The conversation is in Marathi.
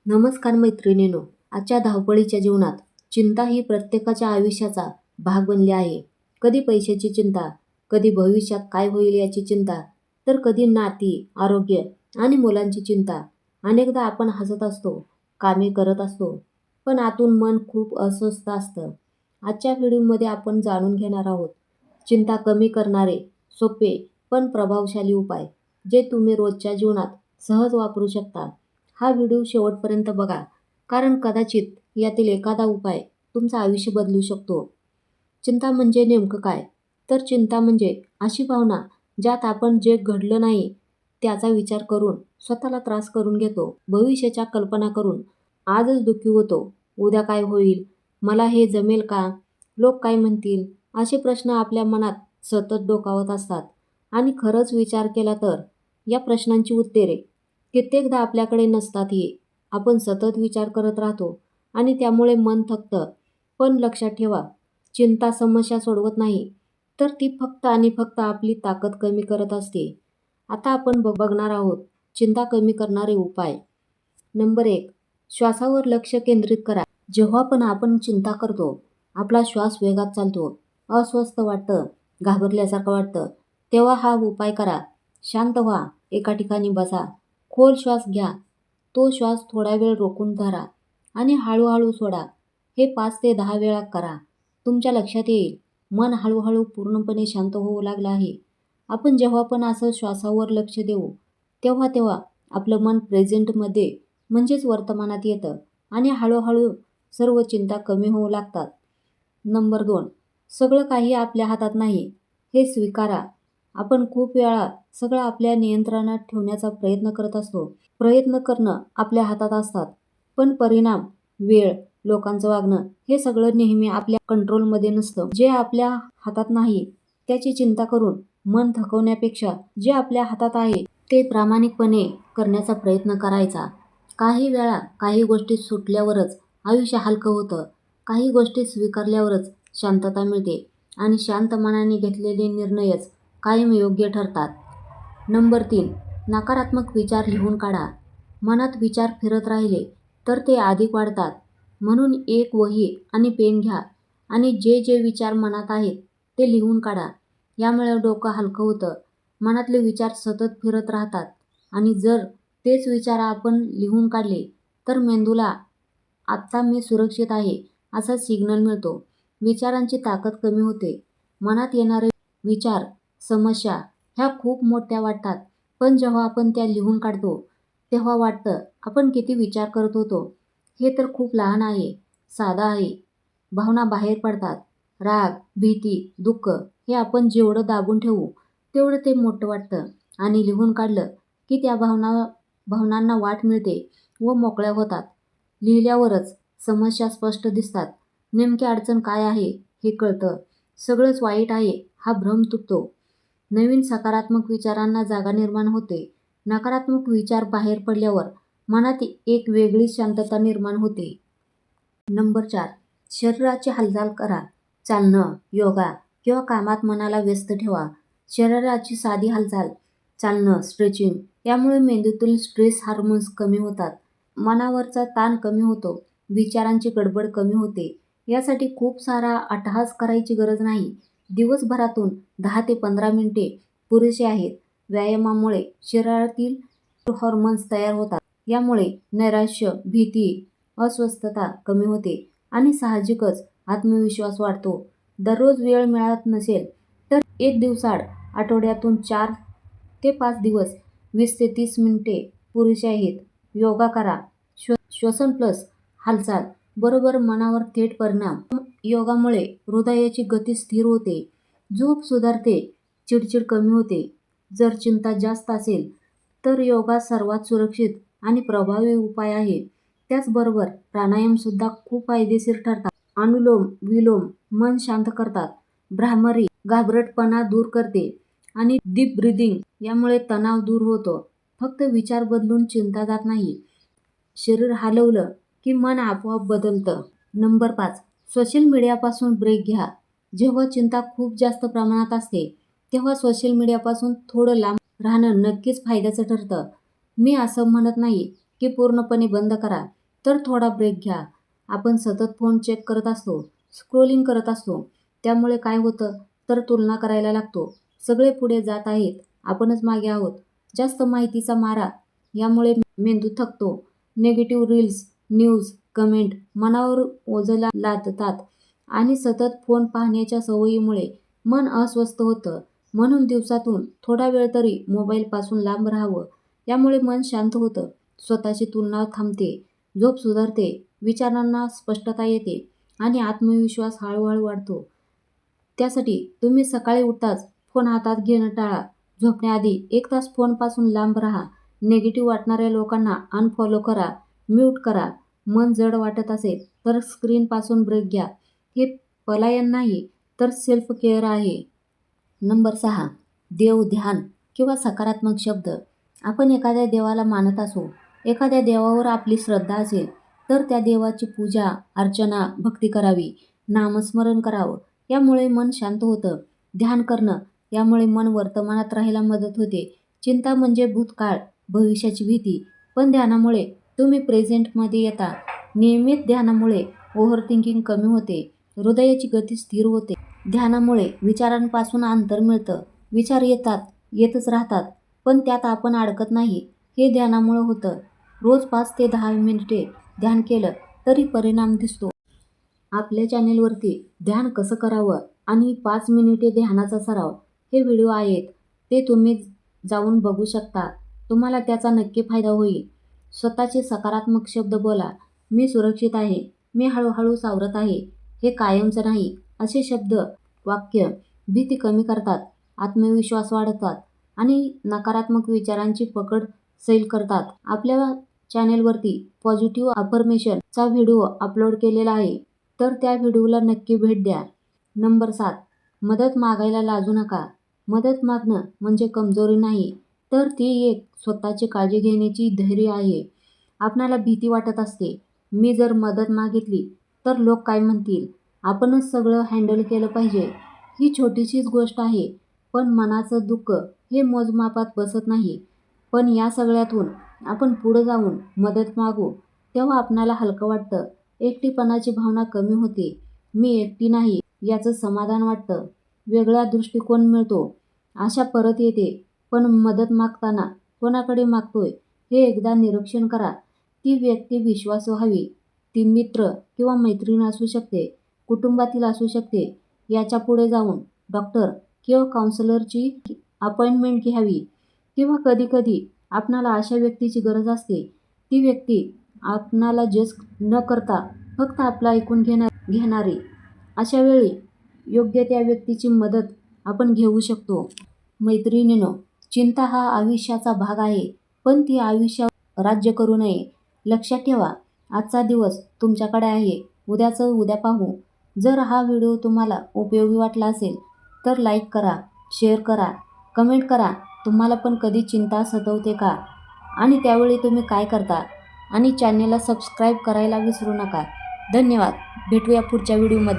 नमस्कार मैत्रिणींनो. आजच्या धावपळीच्या जीवनात चिंता ही प्रत्येकाच्या आयुष्याचा भाग बनली आहे. कधी पैशाची चिंता, कधी भविष्यात काय होईल याची चिंता, तर कधी नाती, आरोग्य आणि मुलांची चिंता. अनेकदा आपण हसत असतो, कामे करत असतो, पण आतून मन खूप अस्वस्थ असतं. आजच्या व्हिडिओमध्ये आपण जाणून घेणार आहोत चिंता कमी करणारे सोपे पण प्रभावशाली उपाय, जे तुम्ही रोजच्या जीवनात सहज वापरू शकता. हा व्हिडिओ शेवटपर्यंत बघा, कारण कदाचित यातील एखादा उपाय तुमचं आयुष्य बदलू शकतो. चिंता म्हणजे नेमकं काय? तर चिंता म्हणजे अशी भावना ज्यात आपण जे घडलं नाही त्याचा विचार करून स्वतःला त्रास करून घेतो. भविष्याच्या कल्पना करून आजच दुःखी होतो. उद्या काय होईल? मला हे जमेल का? लोक काय म्हणतील? असे प्रश्न आपल्या मनात सतत डोकावत असतात. आणि खरंच विचार केला तर या प्रश्नांची उत्तरे कित्येकदा आपल्याकडे नसतातही. आपण सतत विचार करत राहतो आणि त्यामुळे मन थकतं. पण लक्षात ठेवा, चिंता समस्या सोडवत नाही, तर ती फक्त आणि फक्त आपली ताकद कमी करत असते. आता आपण बघणार आहोत चिंता कमी करणारे उपाय. नंबर 1. श्वासावर लक्ष केंद्रित करा. जेव्हा पण आपण चिंता करतो, आपला श्वास वेगात चालतो, अस्वस्थ वाटतं, घाबरल्यासारखं वाटतं, तेव्हा हा उपाय करा. शांत व्हा, एका ठिकाणी बसा, खोल श्वास घ्या. तो श्वास थोडा वेळ रोखून धरा आणि हळूहळू सोडा. हे 5 ते 10 वेळा करा. तुमच्या लक्षात येईल, मन हळूहळू पूर्णपणे शांत होऊ लागलं आहे. आपण जेव्हा पण असं श्वासावर लक्ष देऊ, तेव्हा तेव्हा आपलं मन प्रेझेंटमध्ये म्हणजेच वर्तमानात येतं आणि हळूहळू सर्व चिंता कमी होऊ लागतात. नंबर 2. सगळं काही आपल्या हातात नाही, हे स्वीकारा. आपण खूप वेळा सगळं आपल्या नियंत्रणात ठेवण्याचा प्रयत्न करत असतो. प्रयत्न करणं आपल्या हातात असतात, पण परिणाम, वेळ, लोकांचं वागणं हे सगळं नेहमी आपल्या कंट्रोलमध्ये नसतं. जे आपल्या हातात नाही त्याची चिंता करून मन थकवण्यापेक्षा जे आपल्या हातात आहे ते प्रामाणिकपणे करण्याचा प्रयत्न करायचा. काही वेळा काही गोष्टी सुटल्यावरच आयुष्य हलकं होतं. काही गोष्टी स्वीकारल्यावरच शांतता मिळते आणि शांत मनाने घेतलेले निर्णयच कायम योग्य ठरतात. नंबर 3. नकारात्मक विचार लिहून काढा. मनात विचार फिरत राहिले तर ते अधिक वाढतात. म्हणून एक वही आणि पेन घ्या आणि जे जे विचार मनात आहेत ते लिहून काढा. यामुळे डोकं हलकं होतं. मनातले विचार सतत फिरत राहतात आणि जर तेच विचार आपण लिहून काढले तर मेंदूला आत्ता मी सुरक्षित आहे असा सिग्नल मिळतो. विचारांची ताकद कमी होते. मनात येणारे विचार, समस्या ह्या खूप मोठ्या वाटतात, पण जेव्हा आपण त्या लिहून काढतो तेव्हा वाटतं आपण किती विचार करत होतो. हे तर खूप लहान आहे, साधा आहे. भावना बाहेर पडतात. राग, भीती, दुःख हे आपण जेवढं दाबून ठेवू तेवढं ते मोठं वाटतं आणि लिहून काढलं की त्या भावनांना वाट मिळते व मोकळ्या होतात. लिहिल्यावरच समस्या स्पष्ट दिसतात. नेमकी अडचण काय आहे हे कळतं. सगळंच वाईट आहे हा भ्रम तुटतो. नवीन सकारात्मक विचारांना जागा निर्माण होते. नकारात्मक विचार बाहेर पडल्यावर मनात एक वेगळीच शांतता निर्माण होते. नंबर 4. शरीराची हालचाल करा. चालणं, योगा किंवा कामात मनाला व्यस्त ठेवा. शरीराची साधी हालचाल, चालणं, स्ट्रेचिंग यामुळे मेंदूतील स्ट्रेस हार्मोन्स कमी होतात. मनावरचा ताण कमी होतो. विचारांची गडबड कमी होते. यासाठी खूप सारा अट्टहास करायची गरज नाही. दिवसभरातून 10 ते 15 मिनिटे पुरेसे आहेत. व्यायामामुळे शरीरातील हॉर्मोन्स तयार होतात. यामुळे नैराश्य, भीती, अस्वस्थता कमी होते आणि साहजिकच आत्मविश्वास वाढतो. दररोज वेळ मिळत नसेल तर एक दिवसाआड आठवड्यातून 4 ते 5 दिवस 20 ते 30 मिनिटे पुरेसे आहेत. योगा करा. श्वसन प्लस हालचाल बरोबर मनावर थेट परिणाम. योगामुळे हृदयाची गती स्थिर होते, झोप सुधारते, चिडचिड कमी होते. जर चिंता जास्त असेल तर योगा सर्वात सुरक्षित आणि प्रभावी उपाय आहे. त्याचबरोबर प्राणायाम सुद्धा खूप फायदेशीर ठरतात. अनुलोम विलोम मन शांत करतात. भ्रामरी घाबरटपणा दूर करते आणि डीप ब्रीदिंग यामुळे तणाव दूर होतो. फक्त विचार बदलून चिंता जात नाही. शरीर हलवलं की मन आपोआप बदलतं. नंबर 5. सोशल मीडियापासून ब्रेक घ्या. जेव्हा चिंता खूप जास्त प्रमाणात असते तेव्हा सोशल मीडियापासून थोडं लांब राहणं नक्कीच फायद्याचं ठरतं. मी असं म्हणत नाही की पूर्णपणे बंद करा, तर थोडा ब्रेक घ्या. आपण सतत फोन चेक करत असतो, स्क्रोलिंग करत असतो. त्यामुळे काय होतं तर तुलना करायला लागतो. सगळे पुढे जात आहेत, आपणच मागे आहोत. जास्त माहितीचा मारा, यामुळे मेंदू थकतो. निगेटिव्ह रील्स, न्यूज, कमेंट मनावर ओझं लादतात आणि सतत फोन पाहण्याच्या सवयीमुळे मन अस्वस्थ होतं. म्हणून दिवसातून थोडा वेळ तरी मोबाईलपासून लांब राहावं. यामुळे मन शांत होतं, स्वतःची तुलना थांबते, झोप सुधारते, विचारांना स्पष्टता येते आणि आत्मविश्वास हळूहळू वाढतो. त्यासाठी तुम्ही सकाळी उठताच फोन हातात घेणं टाळा. झोपण्याआधी 1 तास फोनपासून लांब राहा. निगेटिव्ह वाटणाऱ्या लोकांना अनफॉलो करा, म्यूट करा. मन जड वाटत असेल तर स्क्रीनपासून ब्रेक घ्या. हे पलायन नाही तर सेल्फ केअर आहे. नंबर 6. देव, ध्यान किंवा सकारात्मक शब्द. आपण एखाद्या देवाला मानत असू, एखाद्या देवावर आपली श्रद्धा असेल, तर त्या देवाची पूजा, अर्चना, भक्ती करावी, नामस्मरण करावं. यामुळे मन शांत होतं. ध्यान करणं, यामुळे मन वर्तमानात राहायला मदत होते. चिंता म्हणजे भूतकाळ, भविष्याची भीती. पण ध्यानामुळे तुम्ही प्रेझेंटमध्ये येता. नियमित ध्यानामुळे ओव्हर थिंकिंग कमी होते, हृदयाची गती स्थिर होते. ध्यानामुळे विचारांपासून अंतर मिळतं. विचार येतात, येतच राहतात, पण त्यात आपण अडकत नाही. हे ध्यानामुळे होतं. रोज 5 ते 10 मिनिटे ध्यान केलं तरी परिणाम दिसतो. आपल्या चॅनेलवरती ध्यान कसं करावं आणि 5 मिनिटे ध्यानाचा सराव हे व्हिडिओ आहेत. ते तुम्ही जाऊन बघू शकता. तुम्हाला त्याचा नक्की फायदा होईल. स्वतःचे सकारात्मक शब्द बोला. मी सुरक्षित आहे, मी हळूहळू सावरत आहे, हे कायमचं नाही. असे शब्द, वाक्य भीती कमी करतात, आत्मविश्वास वाढवतात आणि नकारात्मक विचारांची पकड सैल करतात. आपल्या चॅनेलवरती पॉझिटिव्ह अफर्मेशनचा व्हिडिओ अपलोड केलेला आहे, तर त्या व्हिडिओला नक्की भेट द्या. नंबर 7. मदत मागायला लाजू नका. मदत मागणं म्हणजे कमजोरी नाही, तर ती एक स्वतःची काळजी घेण्याची धैर्य आहे. आपणाला भीती वाटत असते, मी जर मदत मागितली तर लोक काय म्हणतील, आपणच सगळं हँडल केलं पाहिजे. ही छोटीशीच गोष्ट आहे, पण मनाचं दुःख हे मोजमापात बसत नाही. पण या सगळ्यातून आपण पुढे जाऊन मदत मागू, तेव्हा आपणाला हलकं वाटतं. एकटेपणाची भावना कमी होते. मी एकटी नाही याचं समाधान वाटतं. वेगळा दृष्टिकोन मिळतो. आशा परत येते. पण मदत मागताना कोणाकडे मागतोय हे एकदा निरीक्षण करा. ती व्यक्ती विश्वासार्ह हवी. ती मित्र किंवा मैत्रीण असू शकते, कुटुंबातील असू शकते. याच्या पुढे जाऊन डॉक्टर किंवा काउन्सिलरची अपॉइंटमेंट घ्यावी. किंवा कधीकधी आपणाला अशा व्यक्तीची गरज असते. ती व्यक्ती आपणाला जज न करता फक्त आपलं ऐकून घेणारी. अशा वेळी योग्य त्या व्यक्तीची मदत आपण घेऊ शकतो. मैत्रिणींनो, चिंता हा आयुष्याचा भाग आहे, पण ती आयुष्यावर राज्य करू नये. लक्षात ठेवा, आजचा दिवस तुमच्याकडे आहे, उद्याचं उद्या पाहू. जर हा व्हिडिओ तुम्हाला उपयोगी वाटला असेल तर लाईक करा, शेअर करा, कमेंट करा. तुम्हाला पण कधी चिंता सतावते का आणि त्यावेळी तुम्ही काय करता? आणि चॅनेलला सबस्क्राईब करायला विसरू नका. धन्यवाद. भेटूया पुढच्या व्हिडिओमध्ये.